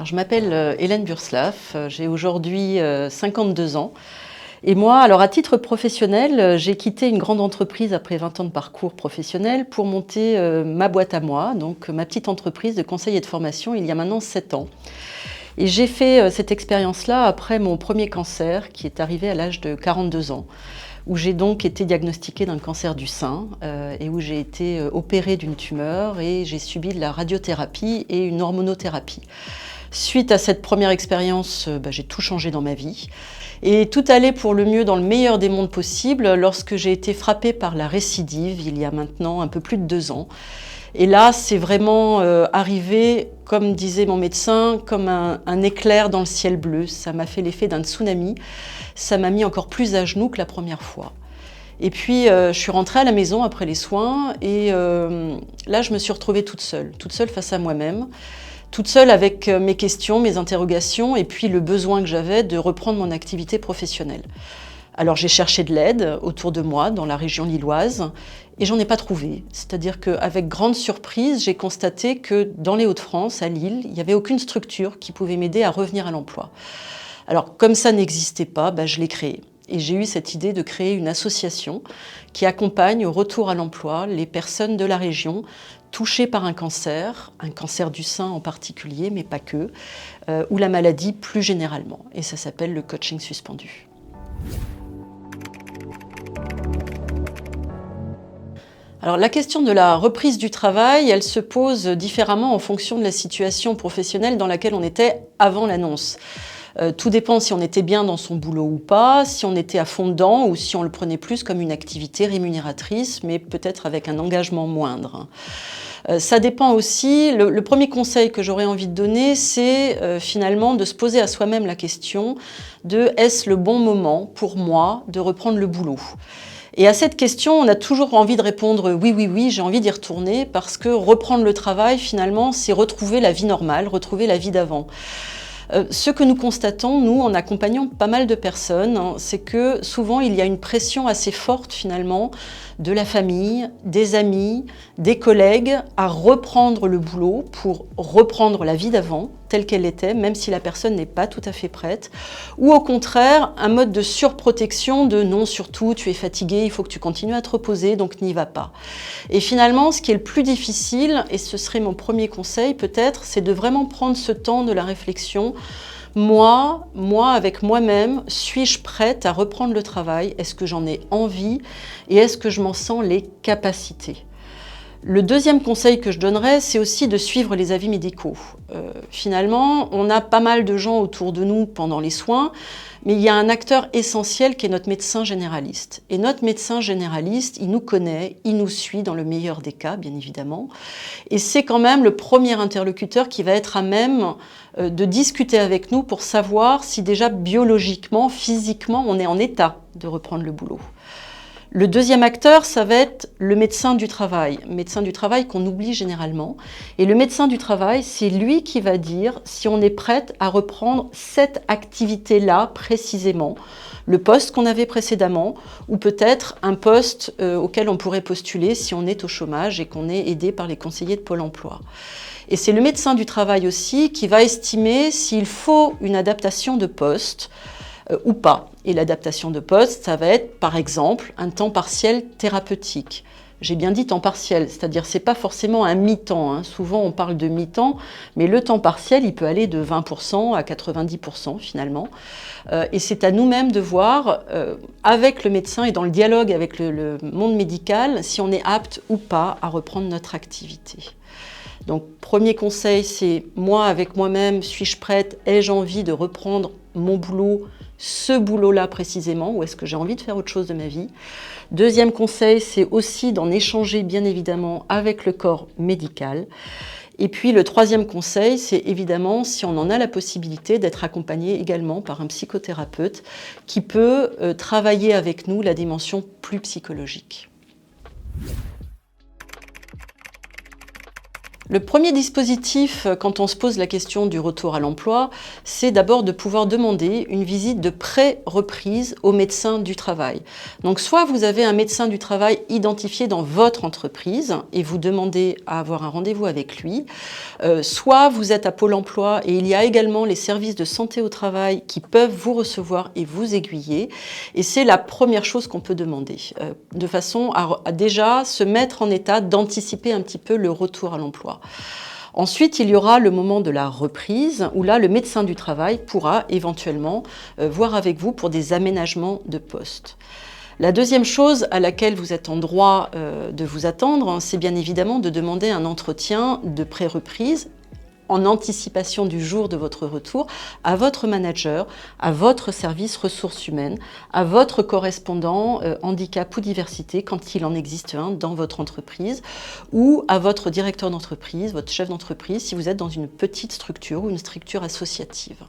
Alors, je m'appelle Hélène Burslaff, j'ai aujourd'hui 52 ans. Et moi, alors à titre professionnel, j'ai quitté une grande entreprise après 20 ans de parcours professionnel pour monter ma boîte à moi, donc ma petite entreprise de conseil et de formation il y a maintenant 7 ans. Et j'ai fait cette expérience-là après mon premier cancer qui est arrivé à l'âge de 42 ans, où j'ai donc été diagnostiquée d'un cancer du sein et où j'ai été opérée d'une tumeur et j'ai subi de la radiothérapie et une hormonothérapie. Suite à cette première expérience, j'ai tout changé dans ma vie. Et tout allait pour le mieux dans le meilleur des mondes possibles lorsque j'ai été frappée par la récidive il y a maintenant un peu plus de 2 ans. Et là, c'est vraiment arrivé, comme disait mon médecin, comme un éclair dans le ciel bleu. Ça m'a fait l'effet d'un tsunami. Ça m'a mis encore plus à genoux que la première fois. Et puis, je suis rentrée à la maison après les soins et là, je me suis retrouvée toute seule face à moi-même. Toute seule avec mes questions, mes interrogations et puis le besoin que j'avais de reprendre mon activité professionnelle. Alors j'ai cherché de l'aide autour de moi, dans la région lilloise, et j'en ai pas trouvé. C'est-à-dire qu'avec grande surprise, j'ai constaté que dans les Hauts-de-France, à Lille, il n'y avait aucune structure qui pouvait m'aider à revenir à l'emploi. Alors comme ça n'existait pas, je l'ai créé. Et j'ai eu cette idée de créer une association qui accompagne au retour à l'emploi les personnes de la région touchées par un cancer du sein en particulier, mais pas que, ou la maladie plus généralement. Et ça s'appelle le coaching suspendu. Alors la question de la reprise du travail, elle se pose différemment en fonction de la situation professionnelle dans laquelle on était avant l'annonce. Tout dépend si on était bien dans son boulot ou pas, si on était à fond dedans ou si on le prenait plus comme une activité rémunératrice, mais peut-être avec un engagement moindre. Ça dépend aussi, le premier conseil que j'aurais envie de donner, c'est finalement de se poser à soi-même la question de est-ce le bon moment pour moi de reprendre le boulot ? Et à cette question, on a toujours envie de répondre oui, j'ai envie d'y retourner parce que reprendre le travail, finalement, c'est retrouver la vie normale, retrouver la vie d'avant. Ce que nous constatons, nous, en accompagnant pas mal de personnes, c'est que souvent il y a une pression assez forte finalement de la famille, des amis, des collègues à reprendre le boulot pour reprendre la vie d'avant, telle qu'elle était, même si la personne n'est pas tout à fait prête, ou au contraire, un mode de surprotection de non, surtout, tu es fatigué, il faut que tu continues à te reposer, donc n'y va pas. Et finalement, ce qui est le plus difficile, et ce serait mon premier conseil peut-être, c'est de vraiment prendre ce temps de la réflexion. Moi, avec moi-même, suis-je prête à reprendre le travail? Est-ce que j'en ai envie? Et est-ce que je m'en sens les capacités? Le deuxième conseil que je donnerais, c'est aussi de suivre les avis médicaux. Finalement, on a pas mal de gens autour de nous pendant les soins, mais il y a un acteur essentiel qui est notre médecin généraliste. Et notre médecin généraliste, il nous connaît, il nous suit dans le meilleur des cas, bien évidemment. Et c'est quand même le premier interlocuteur qui va être à même de discuter avec nous pour savoir si déjà biologiquement, physiquement, on est en état de reprendre le boulot. Le deuxième acteur, ça va être le médecin du travail qu'on oublie généralement. Et le médecin du travail, c'est lui qui va dire si on est prête à reprendre cette activité-là précisément, le poste qu'on avait précédemment, ou peut-être un poste auquel on pourrait postuler si on est au chômage et qu'on est aidé par les conseillers de Pôle emploi. Et c'est le médecin du travail aussi qui va estimer s'il faut une adaptation de poste ou pas. Et l'adaptation de poste, ça va être par exemple un temps partiel thérapeutique. J'ai bien dit temps partiel, c'est-à-dire c'est pas forcément un mi-temps. Souvent on parle de mi-temps, mais le temps partiel il peut aller de 20% à 90% finalement. Et c'est à nous-mêmes de voir avec le médecin et dans le dialogue avec le monde médical si on est apte ou pas à reprendre notre activité. Donc premier conseil, c'est moi avec moi-même, suis-je prête? Ai-je envie de reprendre mon boulot, ce boulot-là précisément, ou est-ce que j'ai envie de faire autre chose de ma vie? Deuxième conseil, c'est aussi d'en échanger bien évidemment avec le corps médical. Et puis le troisième conseil, c'est évidemment si on en a la possibilité d'être accompagné également par un psychothérapeute qui peut travailler avec nous la dimension plus psychologique. Le premier dispositif, quand on se pose la question du retour à l'emploi, c'est d'abord de pouvoir demander une visite de pré-reprise au médecin du travail. Donc soit vous avez un médecin du travail identifié dans votre entreprise et vous demandez à avoir un rendez-vous avec lui, soit vous êtes à Pôle emploi et il y a également les services de santé au travail qui peuvent vous recevoir et vous aiguiller. Et c'est la première chose qu'on peut demander, de façon à déjà se mettre en état d'anticiper un petit peu le retour à l'emploi. Ensuite, il y aura le moment de la reprise, où là, le médecin du travail pourra éventuellement voir avec vous pour des aménagements de poste. La deuxième chose à laquelle vous êtes en droit de vous attendre, c'est bien évidemment de demander un entretien de pré-reprise en anticipation du jour de votre retour, à votre manager, à votre service ressources humaines, à votre correspondant handicap ou diversité, quand il en existe un dans votre entreprise, ou à votre directeur d'entreprise, votre chef d'entreprise, si vous êtes dans une petite structure ou une structure associative.